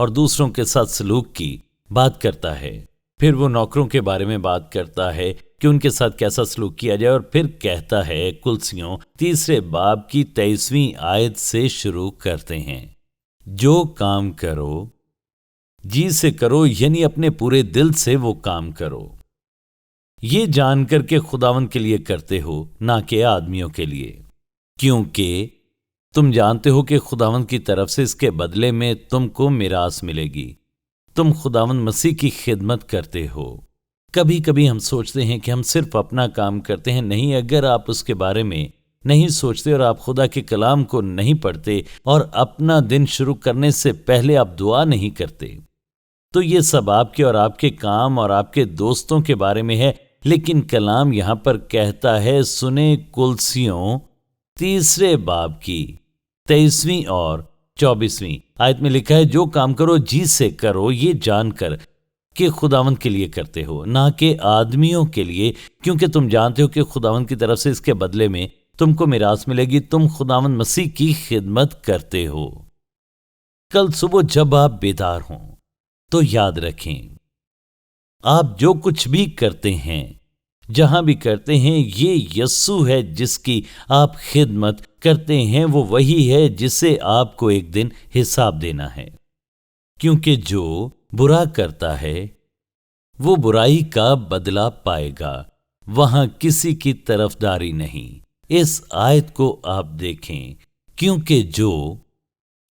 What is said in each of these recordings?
اور دوسروں کے ساتھ سلوک کی بات کرتا ہے۔ پھر وہ نوکروں کے بارے میں بات کرتا ہے کہ ان کے ساتھ کیسا سلوک کیا جائے، اور پھر کہتا ہے کلسیوں 3 باب کی 23ویں آیت سے شروع کرتے ہیں، جو کام کرو جی سے کرو، یعنی اپنے پورے دل سے وہ کام کرو، یہ جان کر کے خداوند کے لیے کرتے ہو، نہ کہ آدمیوں کے لیے، کیونکہ تم جانتے ہو کہ خداوند کی طرف سے اس کے بدلے میں تم کو میراث ملے گی۔ تم خداوند مسیح کی خدمت کرتے ہو۔ کبھی کبھی ہم سوچتے ہیں کہ ہم صرف اپنا کام کرتے ہیں۔ نہیں، اگر آپ اس کے بارے میں نہیں سوچتے اور آپ خدا کے کلام کو نہیں پڑھتے اور اپنا دن شروع کرنے سے پہلے آپ دعا نہیں کرتے، تو یہ سب آپ کے اور آپ کے کام اور آپ کے دوستوں کے بارے میں ہے۔ لیکن کلام یہاں پر کہتا ہے، سنیں کلسیوں 3 باب کی 23ویں اور 24ویں آیت میں لکھا ہے، جو کام کرو جی سے کرو، یہ جان کر کہ خداوند کے لیے کرتے ہو، نہ کہ آدمیوں کے لیے، کیونکہ تم جانتے ہو کہ خداوند کی طرف سے اس کے بدلے میں تم کو میراث ملے گی۔ تم خداوند مسیح کی خدمت کرتے ہو۔ کل صبح جب آپ بیدار ہوں تو یاد رکھیں، آپ جو کچھ بھی کرتے ہیں، جہاں بھی کرتے ہیں، یہ یسوع ہے جس کی آپ خدمت کرتے ہیں، وہ وہی ہے جسے آپ کو ایک دن حساب دینا ہے، کیونکہ جو برا کرتا ہے وہ برائی کا بدلہ پائے گا، وہاں کسی کی طرفداری نہیں۔ اس آیت کو آپ دیکھیں، کیونکہ جو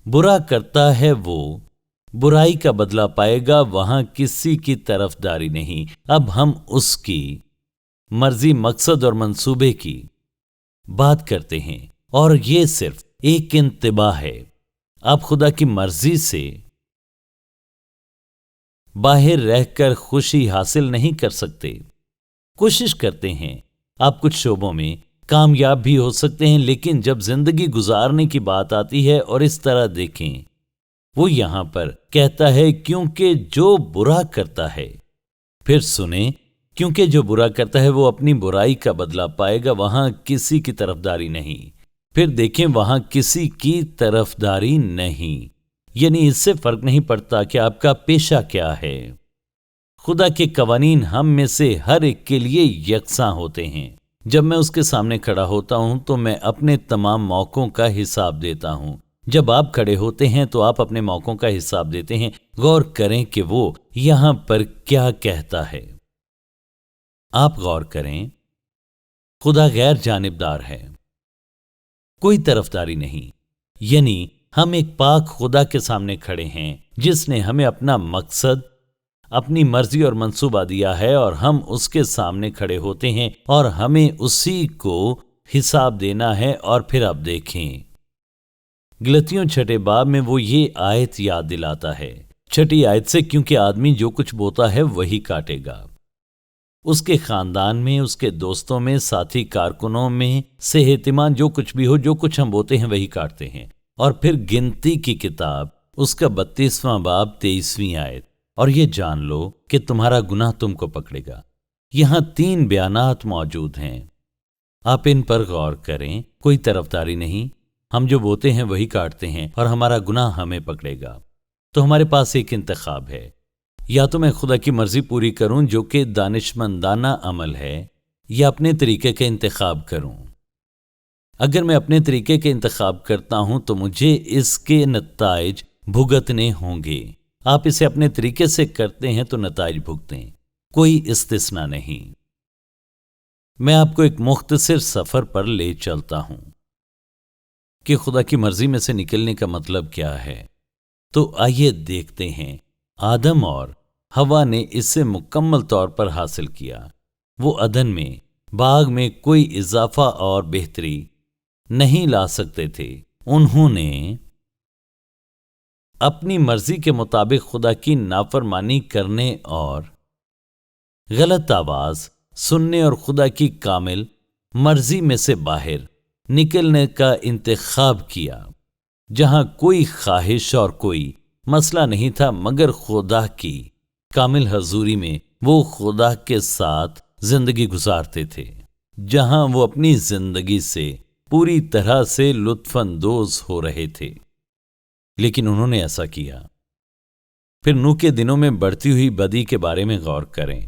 برا کرتا ہے وہ برائی کا بدلہ پائے گا، وہاں کسی کی طرفداری نہیں۔ اب ہم اس کی مرضی، مقصد اور منصوبے کی بات کرتے ہیں، اور یہ صرف ایک انتباہ ہے۔ آپ خدا کی مرضی سے باہر رہ کر خوشی حاصل نہیں کر سکتے۔ کوشش کرتے ہیں، آپ کچھ شعبوں میں کامیاب بھی ہو سکتے ہیں، لیکن جب زندگی گزارنے کی بات آتی ہے، اور اس طرح دیکھیں، وہ یہاں پر کہتا ہے کیونکہ جو برا کرتا ہے، پھر سنیں، کیونکہ جو برا کرتا ہے وہ اپنی برائی کا بدلہ پائے گا، وہاں کسی کی طرفداری نہیں۔ پھر دیکھیں، وہاں کسی کی طرفداری نہیں، یعنی اس سے فرق نہیں پڑتا کہ آپ کا پیشہ کیا ہے۔ خدا کے قوانین ہم میں سے ہر ایک کے لیے یکساں ہوتے ہیں۔ جب میں اس کے سامنے کھڑا ہوتا ہوں تو میں اپنے تمام موقعوں کا حساب دیتا ہوں۔ جب آپ کھڑے ہوتے ہیں تو آپ اپنے موقعوں کا حساب دیتے ہیں۔ غور کریں کہ وہ یہاں پر کیا کہتا ہے۔ آپ غور کریں، خدا غیر جانبدار ہے، کوئی طرفداری نہیں، یعنی ہم ایک پاک خدا کے سامنے کھڑے ہیں جس نے ہمیں اپنا مقصد، اپنی مرضی اور منصوبہ دیا ہے، اور ہم اس کے سامنے کھڑے ہوتے ہیں اور ہمیں اسی کو حساب دینا ہے۔ اور پھر آپ دیکھیں، غلطیوں 6 باب میں وہ یہ آیت یاد دلاتا ہے، 6 آیت سے، کیونکہ آدمی جو کچھ بوتا ہے وہی کاٹے گا۔ اس کے خاندان میں، اس کے دوستوں میں، ساتھی کارکنوں میں، صحت مند جو کچھ بھی ہو، جو کچھ ہم بوتے ہیں وہی کاٹتے ہیں۔ اور پھر گنتی کی کتاب، اس کا 32واں باب 23ویں آیت، اور یہ جان لو کہ تمہارا گناہ تم کو پکڑے گا۔ یہاں 3 بیانات موجود ہیں، آپ ان پر غور کریں۔ کوئی طرفداری نہیں، ہم جو بوتے ہیں وہی کاٹتے ہیں، اور ہمارا گناہ ہمیں پکڑے گا۔ تو ہمارے پاس ایک انتخاب ہے، یا تو میں خدا کی مرضی پوری کروں جو کہ دانشمندانہ عمل ہے، یا اپنے طریقے کا انتخاب کروں۔ اگر میں اپنے طریقے کا انتخاب کرتا ہوں تو مجھے اس کے نتائج بھگتنے ہوں گے۔ آپ اسے اپنے طریقے سے کرتے ہیں تو نتائج بھگتیں، کوئی استثنا نہیں۔ میں آپ کو ایک مختصر سفر پر لے چلتا ہوں کہ خدا کی مرضی میں سے نکلنے کا مطلب کیا ہے۔ تو آئیے دیکھتے ہیں، آدم اور ہوا نے اس سے مکمل طور پر حاصل کیا۔ وہ عدن میں، باغ میں کوئی اضافہ اور بہتری نہیں لا سکتے تھے۔ انہوں نے اپنی مرضی کے مطابق خدا کی نافرمانی کرنے اور غلط آواز سننے اور خدا کی کامل مرضی میں سے باہر نکلنے کا انتخاب کیا، جہاں کوئی خواہش اور کوئی مسئلہ نہیں تھا، مگر خدا کی کامل حضوری میں وہ خدا کے ساتھ زندگی گزارتے تھے، جہاں وہ اپنی زندگی سے پوری طرح سے لطف اندوز ہو رہے تھے۔ لیکن انہوں نے ایسا کیا، پھر نوح کے دنوں میں بڑھتی ہوئی بدی کے بارے میں غور کریں۔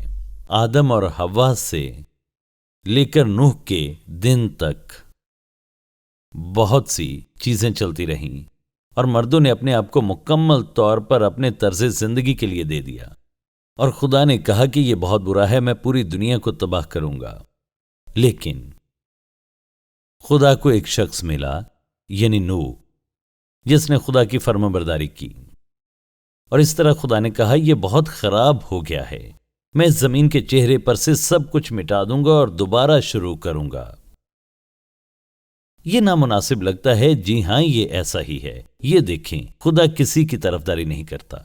آدم اور حوا سے لے کر نوح کے دن تک بہت سی چیزیں چلتی رہیں اور مردوں نے اپنے آپ کو مکمل طور پر اپنے طرز زندگی کے لیے دے دیا، اور خدا نے کہا کہ یہ بہت برا ہے، میں پوری دنیا کو تباہ کروں گا۔ لیکن خدا کو ایک شخص ملا، یعنی نوح، جس نے خدا کی فرمانبرداری کی، اور اس طرح خدا نے کہا یہ بہت خراب ہو گیا ہے، میں اس زمین کے چہرے پر سے سب کچھ مٹا دوں گا اور دوبارہ شروع کروں گا۔ یہ نامناسب لگتا ہے، جی ہاں یہ ایسا ہی ہے۔ یہ دیکھیں، خدا کسی کی طرفداری نہیں کرتا۔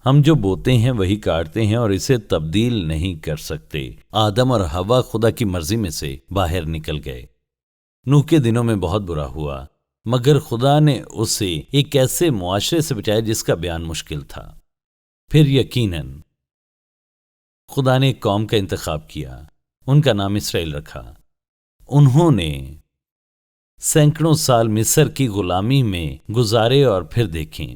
ہم جو بوتے ہیں وہی کاٹتے ہیں اور اسے تبدیل نہیں کر سکتے۔ آدم اور حوا خدا کی مرضی میں سے باہر نکل گئے۔ نوح کے دنوں میں بہت برا ہوا، مگر خدا نے اسے ایک ایسے معاشرے سے بچایا جس کا بیان مشکل تھا۔ پھر یقیناً خدا نے ایک قوم کا انتخاب کیا، ان کا نام اسرائیل رکھا۔ انہوں نے سینکڑوں سال مصر کی غلامی میں گزارے، اور پھر دیکھیں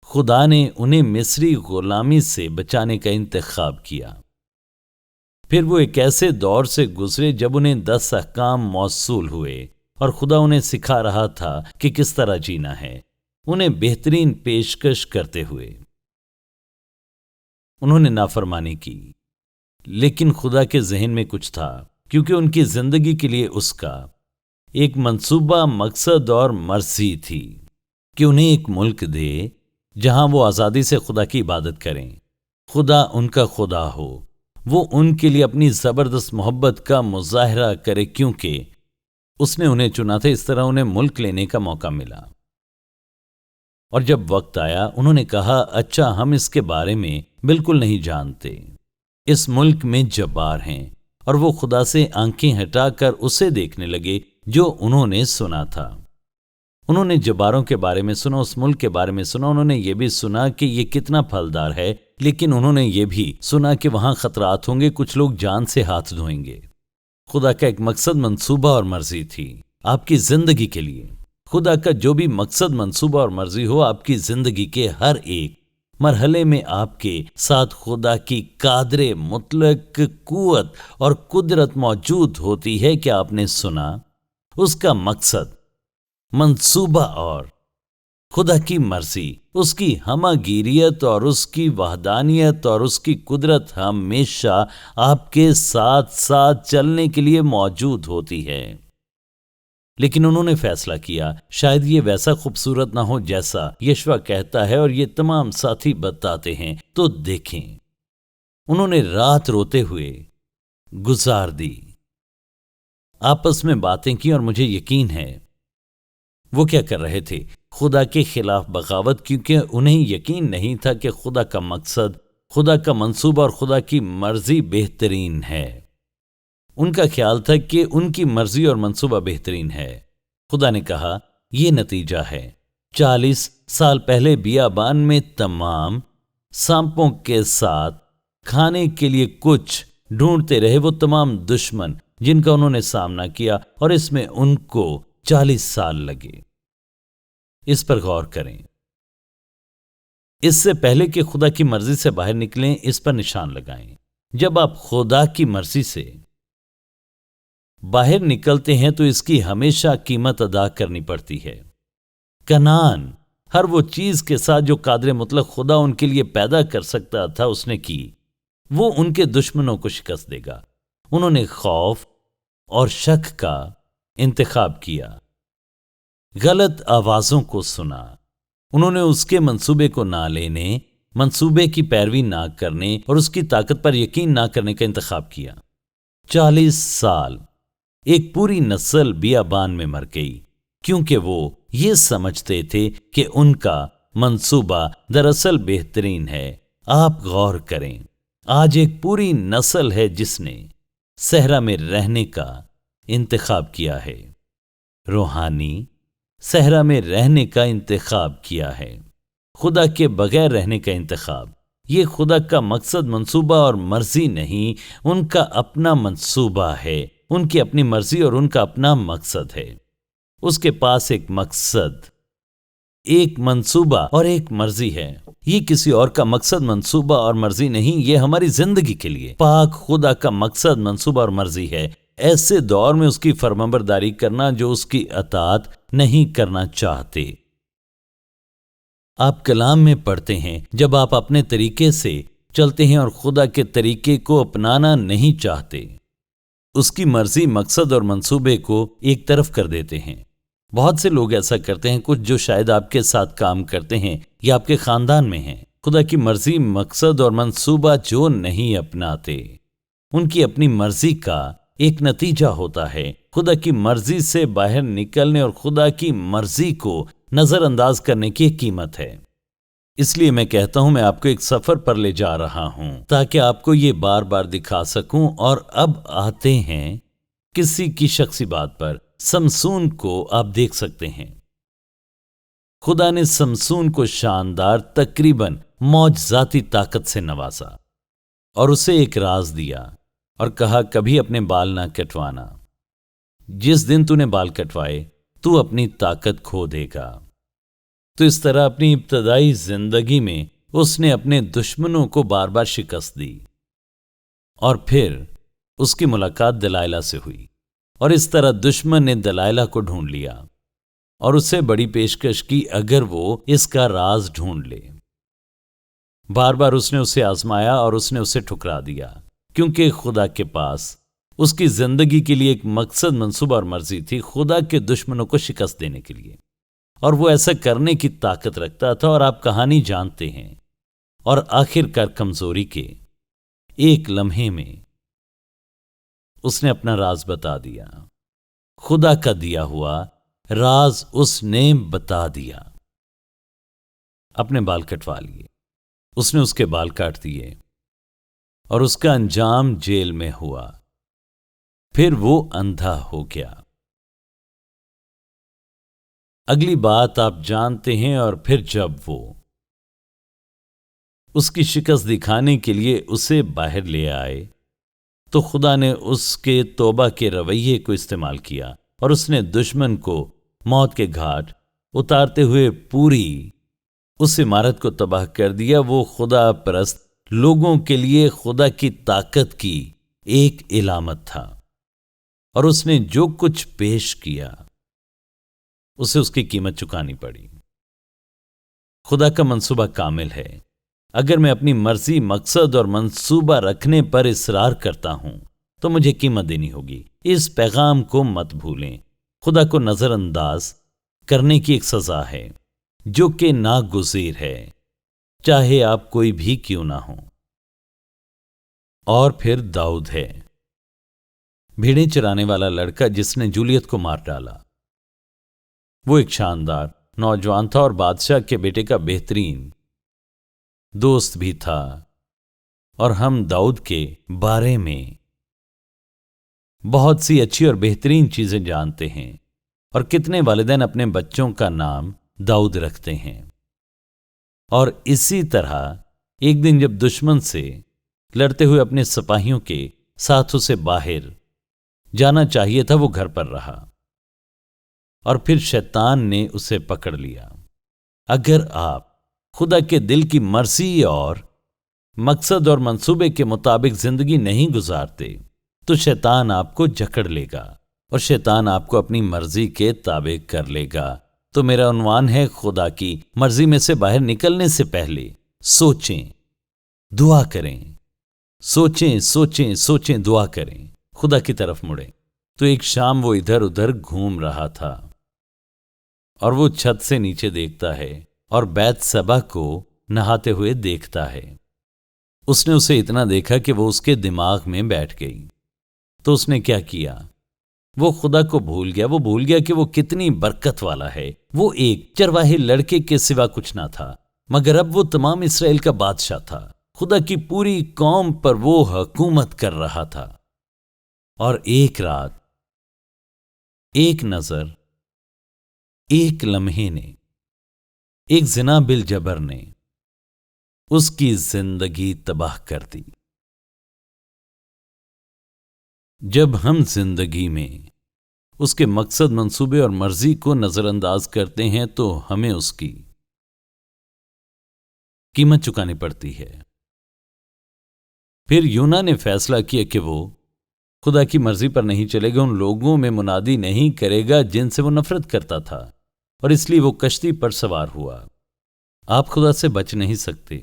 خدا نے انہیں مصری غلامی سے بچانے کا انتخاب کیا۔ پھر وہ ایک ایسے دور سے گزرے جب انہیں 10 احکام موصول ہوئے، اور خدا انہیں سکھا رہا تھا کہ کس طرح جینا ہے، انہیں بہترین پیشکش کرتے ہوئے۔ انہوں نے نافرمانی کی، لیکن خدا کے ذہن میں کچھ تھا، کیونکہ ان کی زندگی کے لیے اس کا ایک منصوبہ، مقصد اور مرضی تھی کہ انہیں ایک ملک دے جہاں وہ آزادی سے خدا کی عبادت کریں، خدا ان کا خدا ہو، وہ ان کے لیے اپنی زبردست محبت کا مظاہرہ کرے، کیونکہ اس نے انہیں چنا تھا۔ اس طرح انہیں ملک لینے کا موقع ملا، اور جب وقت آیا انہوں نے کہا اچھا ہم اس کے بارے میں بالکل نہیں جانتے، اس ملک میں جبار ہیں، اور وہ خدا سے آنکھیں ہٹا کر اسے دیکھنے لگے جو انہوں نے سنا تھا۔ انہوں نے جباروں کے بارے میں سنا، اس ملک کے بارے میں سنا، انہوں نے یہ بھی سنا کہ یہ کتنا پھلدار ہے، لیکن انہوں نے یہ بھی سنا کہ وہاں خطرات ہوں گے، کچھ لوگ جان سے ہاتھ دھوئیں گے۔ خدا کا ایک مقصد، منصوبہ اور مرضی تھی آپ کی زندگی کے لیے۔ خدا کا جو بھی مقصد، منصوبہ اور مرضی ہو آپ کی زندگی کے ہر ایک مرحلے میں، آپ کے ساتھ خدا کی قادر مطلق قوت اور قدرت موجود ہوتی ہے کہ آپ نے سنا۔ اس کا مقصد، منصوبہ اور خدا کی مرضی، اس کی ہمہ اور اس کی وحدانیت اور اس کی قدرت ہمیشہ آپ کے ساتھ ساتھ چلنے کے لیے موجود ہوتی ہے۔ لیکن انہوں نے فیصلہ کیا شاید یہ ویسا خوبصورت نہ ہو جیسا یشوع کہتا ہے اور یہ تمام ساتھی بتاتے ہیں، تو دیکھیں انہوں نے رات روتے ہوئے گزار دی، آپس میں باتیں کی، اور مجھے یقین ہے وہ کیا کر رہے تھے، خدا کے خلاف بغاوت، کیونکہ انہیں یقین نہیں تھا کہ خدا کا مقصد، خدا کا منصوبہ اور خدا کی مرضی بہترین ہے۔ ان کا خیال تھا کہ ان کی مرضی اور منصوبہ بہترین ہے۔ خدا نے کہا یہ نتیجہ ہے، 40 سال پہلے بیابان میں تمام سانپوں کے ساتھ کھانے کے لیے کچھ ڈھونڈتے رہے وہ تمام دشمن جن کا انہوں نے سامنا کیا، اور اس میں ان کو 40 سال لگے۔ اس پر غور کریں، اس سے پہلے کہ خدا کی مرضی سے باہر نکلیں اس پر نشان لگائیں۔ جب آپ خدا کی مرضی سے باہر نکلتے ہیں تو اس کی ہمیشہ قیمت ادا کرنی پڑتی ہے۔ کنعان ہر وہ چیز کے ساتھ جو قادر مطلق خدا ان کے لیے پیدا کر سکتا تھا اس نے کی، وہ ان کے دشمنوں کو شکست دے گا۔ انہوں نے خوف اور شک کا انتخاب کیا، غلط آوازوں کو سنا، انہوں نے اس کے منصوبے کو نہ لینے، منصوبے کی پیروی نہ کرنے اور اس کی طاقت پر یقین نہ کرنے کا انتخاب کیا۔ 40 سال ایک پوری نسل بیابان میں مر گئی، کیونکہ وہ یہ سمجھتے تھے کہ ان کا منصوبہ دراصل بہترین ہے۔ آپ غور کریں، آج ایک پوری نسل ہے جس نے صحرا میں رہنے کا انتخاب کیا ہے، روحانی صحرا میں رہنے کا انتخاب کیا ہے، خدا کے بغیر رہنے کا انتخاب۔ یہ خدا کا مقصد، منصوبہ اور مرضی نہیں، ان کا اپنا منصوبہ ہے، ان کی اپنی مرضی اور ان کا اپنا مقصد ہے۔ اس کے پاس ایک مقصد ایک منصوبہ اور ایک مرضی ہے. یہ کسی اور کا مقصد منصوبہ اور مرضی نہیں، یہ ہماری زندگی کے لیے پاک خدا کا مقصد منصوبہ اور مرضی ہے. ایسے دور میں اس کی فرمانبرداری کرنا جو اس کی اطاعت نہیں کرنا چاہتے. آپ کلام میں پڑھتے ہیں جب آپ اپنے طریقے سے چلتے ہیں اور خدا کے طریقے کو اپنانا نہیں چاہتے، اس کی مرضی مقصد اور منصوبے کو ایک طرف کر دیتے ہیں. بہت سے لوگ ایسا کرتے ہیں، کچھ جو شاید آپ کے ساتھ کام کرتے ہیں یا آپ کے خاندان میں ہیں. خدا کی مرضی مقصد اور منصوبہ جو نہیں اپناتے، ان کی اپنی مرضی کا ایک نتیجہ ہوتا ہے خدا کی مرضی سے باہر نکلنے اور خدا کی مرضی کو نظر انداز کرنے کی ایک قیمت ہے. اس لیے میں کہتا ہوں، میں آپ کو ایک سفر پر لے جا رہا ہوں تاکہ آپ کو یہ بار بار دکھا سکوں. اور اب آتے ہیں کسی کی شخصی بات پر. سمسون کو آپ دیکھ سکتے ہیں. خدا نے سمسون کو شاندار تقریباً معجزاتی طاقت سے نوازا اور اسے ایک راز دیا اور کہا کبھی اپنے بال نہ کٹوانا. جس دن تو نے بال کٹوائے تو اپنی طاقت کھو دے گا. تو اس طرح اپنی ابتدائی زندگی میں اس نے اپنے دشمنوں کو بار بار شکست دی. اور پھر اس کی ملاقات دلائلہ سے ہوئی اور اس طرح دشمن نے دلائلہ کو ڈھونڈ لیا اور اسے بڑی پیشکش کی اگر وہ اس کا راز ڈھونڈ لے. بار بار اس نے اسے آزمایا اور اس نے اسے ٹھکرا دیا، کیونکہ خدا کے پاس اس کی زندگی کے لیے ایک مقصد منصوبہ اور مرضی تھی، خدا کے دشمنوں کو شکست دینے کے لیے. اور وہ ایسا کرنے کی طاقت رکھتا تھا. اور آپ کہانی جانتے ہیں. اور آخر کار کمزوری کے ایک لمحے میں اس نے اپنا راز بتا دیا. خدا کا دیا ہوا راز اس نے بتا دیا. اپنے بال کٹوا لیے. اس نے اس کے بال کاٹ دیے اور اس کا انجام جیل میں ہوا. پھر وہ اندھا ہو گیا. اگلی بات آپ جانتے ہیں. اور پھر جب وہ اس کی شکست دکھانے کے لیے اسے باہر لے آئے تو خدا نے اس کے توبہ کے رویے کو استعمال کیا اور اس نے دشمن کو موت کے گھاٹ اتارتے ہوئے پوری اس عمارت کو تباہ کر دیا. وہ خدا پرست لوگوں کے لیے خدا کی طاقت کی ایک علامت تھا اور اس نے جو کچھ پیش کیا اسے اس کی قیمت چکانی پڑی. خدا کا منصوبہ کامل ہے. اگر میں اپنی مرضی مقصد اور منصوبہ رکھنے پر اصرار کرتا ہوں تو مجھے قیمت دینی ہوگی. اس پیغام کو مت بھولیں. خدا کو نظر انداز کرنے کی ایک سزا ہے جو کہ ناگزیر ہے، چاہے آپ کوئی بھی کیوں نہ ہوں. اور پھر داؤد ہے، بھیڑیں چرانے والا لڑکا جس نے جولیت کو مار ڈالا. وہ ایک شاندار نوجوان تھا اور بادشاہ کے بیٹے کا بہترین دوست بھی تھا. اور ہم داؤد کے بارے میں بہت سی اچھی اور بہترین چیزیں جانتے ہیں. اور کتنے والدین اپنے بچوں کا نام داؤد رکھتے ہیں. اور اسی طرح ایک دن جب دشمن سے لڑتے ہوئے اپنے سپاہیوں کے ساتھ اسے باہر جانا چاہیے تھا، وہ گھر پر رہا اور پھر شیطان نے اسے پکڑ لیا. اگر آپ خدا کے دل کی مرضی اور مقصد اور منصوبے کے مطابق زندگی نہیں گزارتے تو شیطان آپ کو جکڑ لے گا اور شیطان آپ کو اپنی مرضی کے تابع کر لے گا. تو میرا عنوان ہے، خدا کی مرضی میں سے باہر نکلنے سے پہلے سوچیں، دعا کریں. سوچیں سوچیں سوچیں، دعا کریں، خدا کی طرف مڑیں. تو ایک شام وہ ادھر ادھر گھوم رہا تھا اور وہ چھت سے نیچے دیکھتا ہے اور بیت سبا کو نہاتے ہوئے دیکھتا ہے. اس نے اسے اتنا دیکھا کہ وہ اس کے دماغ میں بیٹھ گئی. تو اس نے کیا کیا؟ وہ خدا کو بھول گیا. وہ بھول گیا کہ وہ کتنی برکت والا ہے. وہ ایک چرواہے لڑکے کے سوا کچھ نہ تھا، مگر اب وہ تمام اسرائیل کا بادشاہ تھا. خدا کی پوری قوم پر وہ حکومت کر رہا تھا. اور ایک رات، ایک نظر، ایک لمحے نے، ایک زنا بالجبر نے اس کی زندگی تباہ کر دی. جب ہم زندگی میں اس کے مقصد، منصوبے اور مرضی کو نظر انداز کرتے ہیں تو ہمیں اس کی قیمت چکانی پڑتی ہے۔ پھر یونا نے فیصلہ کیا کہ وہ خدا کی مرضی پر نہیں چلے گا، ان لوگوں میں منادی نہیں کرے گا جن سے وہ نفرت کرتا تھا، اور اس لیے وہ کشتی پر سوار ہوا۔ آپ خدا سے بچ نہیں سکتے،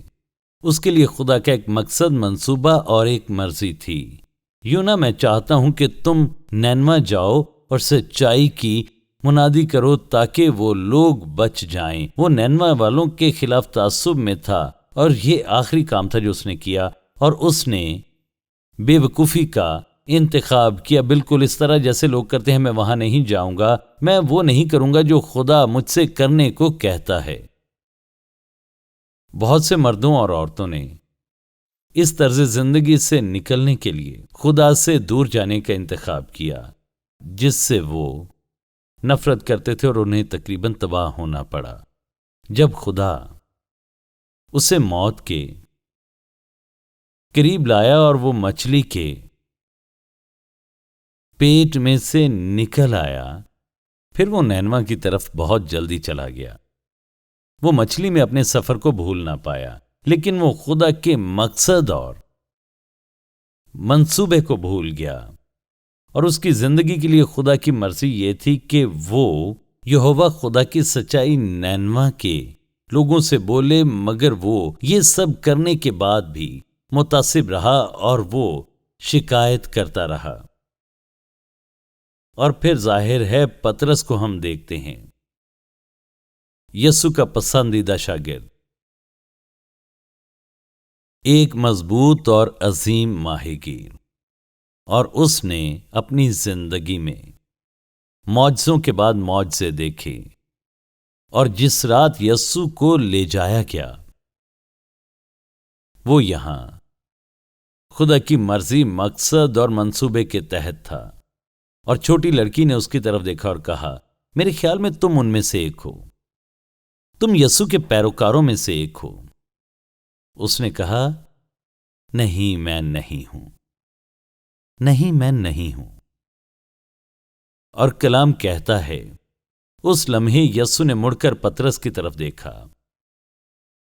اس کے لیے خدا کا ایک مقصد، منصوبہ اور ایک مرضی تھی۔ یونا، میں چاہتا ہوں کہ تم نینوا جاؤ اور سچائی کی منادی کرو تاکہ وہ لوگ بچ جائیں۔ وہ نینوا والوں کے خلاف تعصب میں تھا، اور یہ آخری کام تھا جو اس نے کیا، اور اس نے بے وقوفی کا انتخاب کیا، بالکل اس طرح جیسے لوگ کرتے ہیں۔ میں وہاں نہیں جاؤں گا، میں وہ نہیں کروں گا جو خدا مجھ سے کرنے کو کہتا ہے۔ بہت سے مردوں اور عورتوں نے اس طرز زندگی سے نکلنے کے لیے خدا سے دور جانے کا انتخاب کیا، جس سے وہ نفرت کرتے تھے، اور انہیں تقریباً تباہ ہونا پڑا۔ جب خدا اسے موت کے قریب لایا اور وہ مچھلی کے پیٹ میں سے نکل آیا، پھر وہ نینوا کی طرف بہت جلدی چلا گیا۔ وہ مچھلی میں اپنے سفر کو بھول نہ پایا، لیکن وہ خدا کے مقصد اور منصوبے کو بھول گیا، اور اس کی زندگی کے لیے خدا کی مرضی یہ تھی کہ وہ یہوہ خدا کی سچائی نینوا کے لوگوں سے بولے، مگر وہ یہ سب کرنے کے بعد بھی متعصب رہا اور وہ شکایت کرتا رہا۔ اور پھر ظاہر ہے پطرس کو ہم دیکھتے ہیں، یسوع کا پسندیدہ شاگرد، ایک مضبوط اور عظیم ماہی گیر، اور اس نے اپنی زندگی میں معجزوں کے بعد معجزے دیکھے، اور جس رات یسوع کو لے جایا گیا وہ یہاں خدا کی مرضی، مقصد اور منصوبے کے تحت تھا۔ اور چھوٹی لڑکی نے اس کی طرف دیکھا اور کہا، میرے خیال میں تم ان میں سے ایک ہو، تم یسوع کے پیروکاروں میں سے ایک ہو۔ اس نے کہا، نہیں، میں نہیں ہوں، نہیں، میں نہیں ہوں۔ اور کلام کہتا ہے، اس لمحے یسوع نے مڑ کر پطرس کی طرف دیکھا،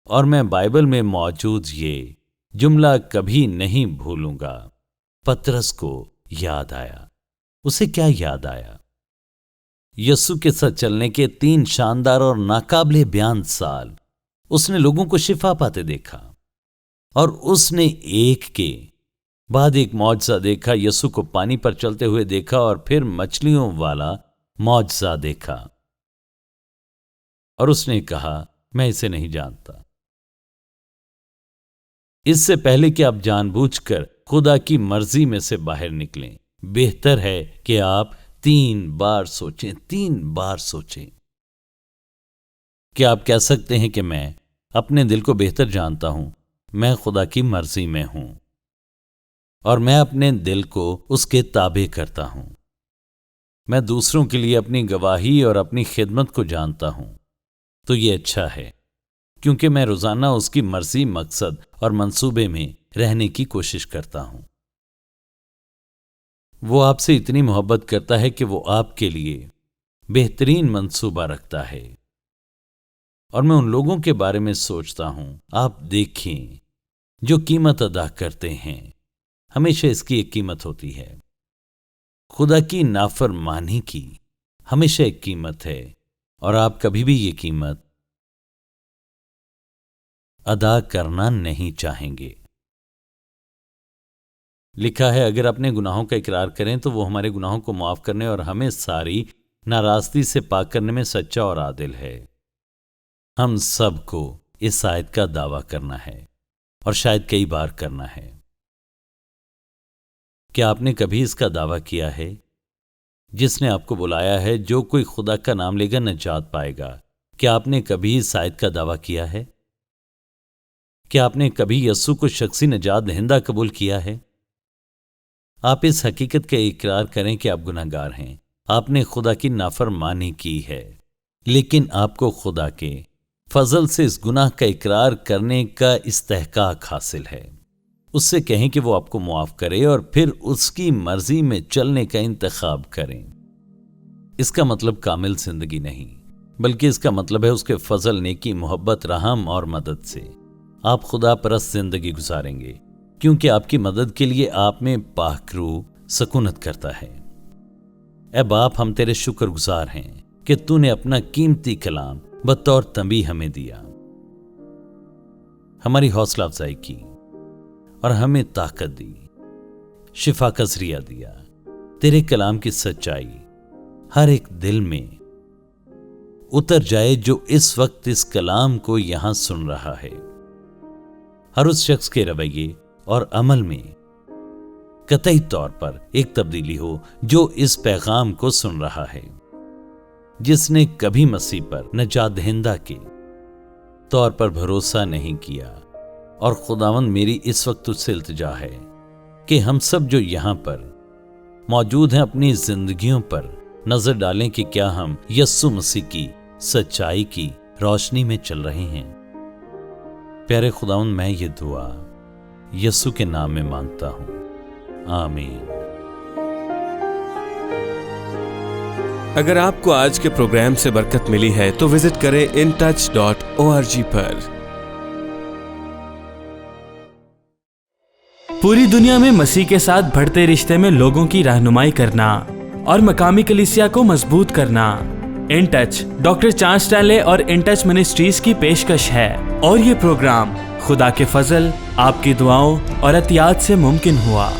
اور میں بائبل میں موجود یہ جملہ کبھی نہیں بھولوں گا۔ پطرس کو یاد آیا۔ اسے کیا یاد آیا؟ یسوع کے ساتھ چلنے کے 3 شاندار اور ناقابل بیان سال۔ اس نے لوگوں کو شفا پاتے دیکھا، اور اس نے ایک کے بعد ایک معجزہ دیکھا۔ یسوع کو پانی پر چلتے ہوئے دیکھا، اور پھر مچھلیوں والا معجزہ دیکھا، اور اس نے کہا، میں اسے نہیں جانتا۔ اس سے پہلے کہ آپ جان بوجھ کر خدا کی مرضی میں سے باہر نکلیں، بہتر ہے کہ آپ 3 بار سوچیں، 3 بار سوچیں۔ کیا آپ کہہ سکتے ہیں کہ میں اپنے دل کو بہتر جانتا ہوں، میں خدا کی مرضی میں ہوں، اور میں اپنے دل کو اس کے تابع کرتا ہوں۔ میں دوسروں کے لیے اپنی گواہی اور اپنی خدمت کو جانتا ہوں، تو یہ اچھا ہے، کیونکہ میں روزانہ اس کی مرضی، مقصد اور منصوبے میں رہنے کی کوشش کرتا ہوں۔ وہ آپ سے اتنی محبت کرتا ہے کہ وہ آپ کے لیے بہترین منصوبہ رکھتا ہے، اور میں ان لوگوں کے بارے میں سوچتا ہوں، آپ دیکھیں، جو قیمت ادا کرتے ہیں۔ ہمیشہ اس کی ایک قیمت ہوتی ہے۔ خدا کی نافرمانی کی ہمیشہ ایک قیمت ہے، اور آپ کبھی بھی یہ قیمت ادا کرنا نہیں چاہیں گے۔ لکھا ہے، اگر اپنے گناہوں کا اقرار کریں تو وہ ہمارے گناہوں کو معاف کرنے اور ہمیں ساری ناراستی سے پاک کرنے میں سچا اور عادل ہے۔ ہم سب کو اس آیت کا دعویٰ کرنا ہے، اور شاید کئی بار کرنا ہے۔ کیا آپ نے کبھی اس کا دعویٰ کیا ہے؟ جس نے آپ کو بلایا ہے، جو کوئی خدا کا نام لے گا نجات پائے گا۔ کیا آپ نے کبھی اس آیت کا دعویٰ کیا ہے؟ کیا آپ نے کبھی یسوع کو شخصی نجات دہندہ قبول کیا ہے؟ آپ اس حقیقت کا اقرار کریں کہ آپ گناہگار ہیں، آپ نے خدا کی نافرمانی کی ہے، لیکن آپ کو خدا کے فضل سے اس گناہ کا اقرار کرنے کا استحقاق حاصل ہے۔ اس سے کہیں کہ وہ آپ کو معاف کرے، اور پھر اس کی مرضی میں چلنے کا انتخاب کریں۔ اس کا مطلب کامل زندگی نہیں، بلکہ اس کا مطلب ہے اس کے فضل، نیکی، محبت، رحم اور مدد سے آپ خدا پرست زندگی گزاریں گے، کیونکہ آپ کی مدد کے لیے آپ میں پاک روح سکونت کرتا ہے۔ اے باپ، ہم تیرے شکر گزار ہیں کہ تو نے اپنا قیمتی کلام بطور تنبیہ ہمیں دیا، ہماری حوصلہ افزائی کی اور ہمیں طاقت دی، شفا کا ذریعہ دیا۔ تیرے کلام کی سچائی ہر ایک دل میں اتر جائے جو اس وقت اس کلام کو یہاں سن رہا ہے۔ ہر اس شخص کے رویے اور عمل میں قطعی طور پر ایک تبدیلی ہو جو اس پیغام کو سن رہا ہے، جس نے کبھی مسیح پر نجات دہندہ کے طور پر بھروسہ نہیں کیا۔ اور خداوند، میری اس وقت تجھ سے التجا ہے کہ ہم سب جو یہاں پر موجود ہیں اپنی زندگیوں پر نظر ڈالیں کہ کیا ہم یسوع مسیح کی سچائی کی روشنی میں چل رہے ہیں۔ پیارے خداوند، میں یہ دعا یسوع کے نام میں مانگتا ہوں، آمین۔ اگر آپ کو آج کے پروگرام سے برکت ملی ہے تو وزٹ کریں intouch.org پر۔ پوری دنیا میں مسیح کے ساتھ بڑھتے رشتے میں لوگوں کی رہنمائی کرنا اور مقامی کلیسیا کو مضبوط کرنا in touch doctor Charles Stanley اور ان ٹچ منسٹریز کی پیشکش ہے، اور یہ پروگرام خدا کے فضل، آپ کی دعاؤں اور عطیات سے ممکن ہوا۔